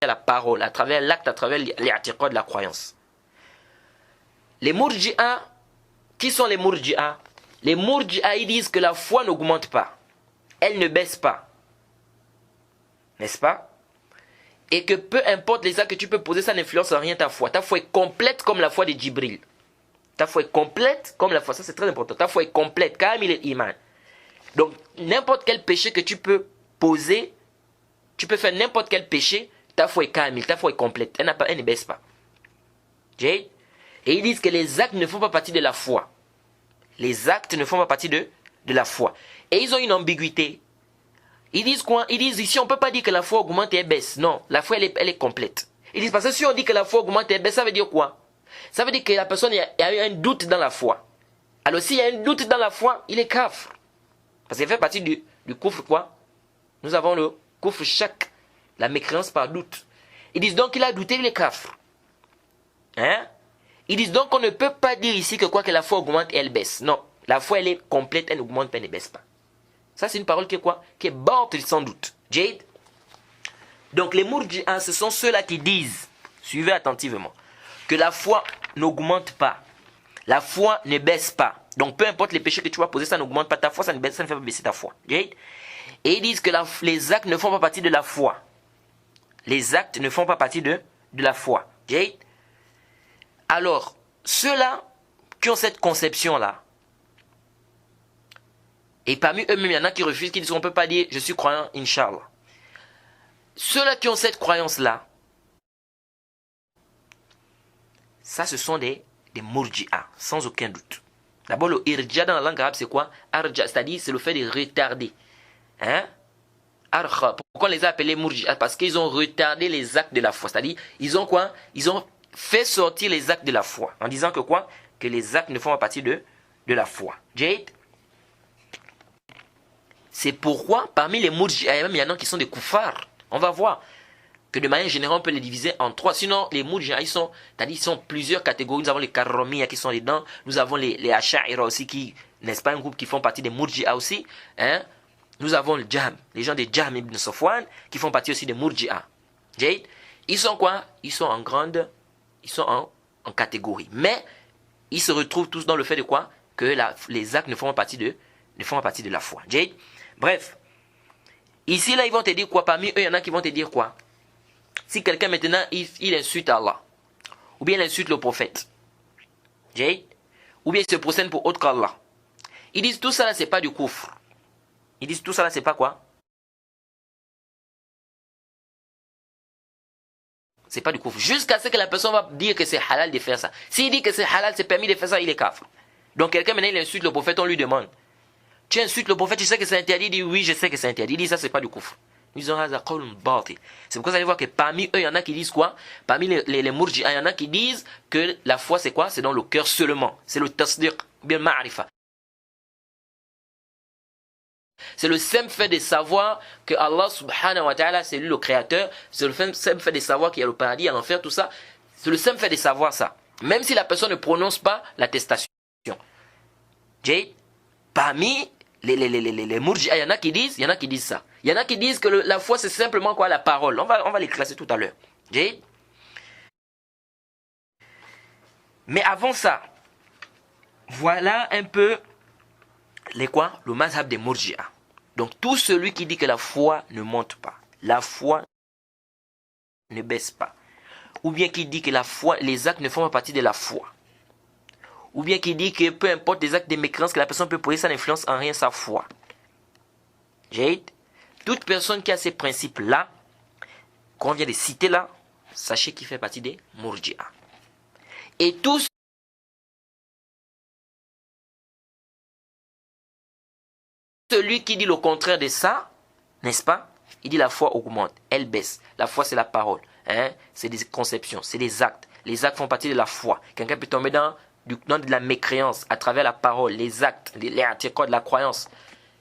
la parole, à travers l'acte, à travers l'i'tiqad de la croyance. Les Murji'a, qui sont les Murji'a? Les Murji'a, ils disent que la foi n'augmente pas. Elle ne baisse pas. N'est-ce pas? Et que peu importe les actes que tu peux poser, ça n'influence en rien ta foi. Ta foi est complète comme la foi de Djibril. Ta foi est complète comme la foi. Ça, c'est très important. Ta foi est complète. Kamil al-Iman. Donc, n'importe quel péché que tu peux poser, tu peux faire n'importe quel péché, ta foi est kamil, ta foi est complète. Elle ne baisse pas. Et ils disent que les actes ne font pas partie de la foi. Les actes ne font pas partie de la foi. Et ils ont une ambiguïté. Ils disent quoi? Ils disent ici, on ne peut pas dire que la foi augmente et elle baisse. Non, la foi, elle est complète. Ils disent parce que si on dit que la foi augmente et elle baisse, ça veut dire quoi? Ça veut dire que la personne a eu un doute dans la foi. Alors s'il y a un doute dans la foi, il est kafr. Parce qu'il fait partie du koufr quoi? Nous avons le koufr shak, la mécréance par doute. Ils disent donc qu'il a douté, il est kafr. Hein? Ils disent donc qu'on ne peut pas dire ici que quoi que la foi augmente et elle baisse. Non, la foi elle est complète, elle n'augmente pas, elle ne baisse pas. Ça c'est une parole qui est quoi? Qui est batil sans doute. Jade. Donc les Murji'a, ce sont ceux-là qui disent, suivez attentivement, que la foi n'augmente pas. La foi ne baisse pas. Donc peu importe les péchés que tu vas poser, ça n'augmente pas ta foi, ça ne fait pas baisser ta foi. Jade. Et ils disent que les actes ne font pas partie de la foi. Les actes ne font pas partie de la foi. Jade. Alors, ceux-là qui ont cette conception-là, et parmi eux-mêmes, il y en a qui refusent, qui disent qu'on ne peut pas dire « je suis croyant, Inch'Allah ». Ceux-là qui ont cette croyance-là, ça ce sont des Murji'a, sans aucun doute. D'abord, le irja dans la langue arabe, c'est quoi? Arja, c'est-à-dire c'est le fait de retarder. Hein? Arja, pourquoi on les a appelés Murji'a? Parce qu'ils ont retardé les actes de la foi. C'est-à-dire, ils ont quoi? Ils ont fait sortir les actes de la foi. En disant que quoi? Que les actes ne font pas partie de la foi. Jade. C'est pourquoi, parmi les Murji'a, il y en a qui sont des koufars. On va voir que de manière générale, on peut les diviser en trois. Sinon, les Murji'a, ils sont plusieurs catégories. Nous avons les Karramiyya qui sont dedans. Nous avons les Asha'ira aussi, qui, n'est-ce pas, un groupe qui font partie des Murji'a aussi. Hein? Nous avons le Jahm, les gens de Jahm ibn Safwan, qui font partie aussi des Murji'a. Jade. Ils sont quoi? Ils sont en catégorie. Mais, ils se retrouvent tous dans le fait de quoi? Que les actes ne font pas partie de la foi. Jade. Bref, ici là ils vont te dire quoi? Parmi eux il y en a qui vont te dire quoi? Si quelqu'un maintenant il insulte Allah, ou bien il insulte le prophète, ou bien il se procède pour autre qu'Allah, ils disent tout ça là c'est pas du koufr. Ils disent tout ça là c'est pas quoi? C'est pas du koufr. Jusqu'à ce que la personne va dire que c'est halal de faire ça. S'il dit que c'est halal, c'est permis de faire ça, il est kafr. Donc quelqu'un maintenant il insulte le prophète, on lui demande: tu insultes le prophète, tu sais que c'est interdit? Il dit oui, je sais que c'est interdit. Il dit ça, c'est pas du koufr. Ils ont c'est pourquoi vous allez voir que parmi eux, il y en a qui disent quoi? Parmi les Murji'a, il y en a qui disent que la foi, c'est quoi? C'est dans le cœur seulement. C'est le tasdiq, bien ma'rifa. C'est le simple fait de savoir que Allah subhanahu wa ta'ala, c'est lui le créateur. C'est le simple fait de savoir qu'il y a le paradis, il y a l'enfer, tout ça. C'est le simple fait de savoir ça. Même si la personne ne prononce pas l'attestation. Parmi les Murji'a, il y en a qui disent ça. Il y en a qui disent que la foi c'est simplement quoi? La parole. On va les classer tout à l'heure. Mais avant ça, voilà un peu le mazhab des Murji'a. Donc tout celui qui dit que la foi ne monte pas, la foi ne baisse pas, ou bien qui dit que la foi, les actes ne font pas partie de la foi, ou bien qui dit que peu importe les actes de mécréance que la personne peut poser, ça n'influence en rien sa foi. Toute personne qui a ces principes-là, qu'on vient de citer là, sachez qu'il fait partie des Murji'a. Et tout celui qui dit le contraire de ça, n'est-ce pas? Il dit la foi augmente, elle baisse. La foi c'est la parole. Hein? C'est des conceptions, c'est des actes. Les actes font partie de la foi. Quelqu'un peut tomber dans de la mécréance à travers la parole, les actes, les de la croyance.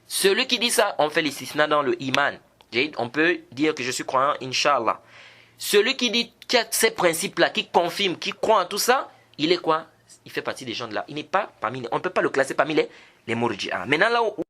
Celui qui dit ça, on fait l'istisna dans le iman. On peut dire que je suis croyant, Inch'Allah. Celui qui dit qu'il y a ces principes-là, qui confirme, qui croit en tout ça, il est quoi? Il fait partie des gens de là. Il n'est pas parmi, on ne peut pas le classer parmi les Murji'a. Maintenant là où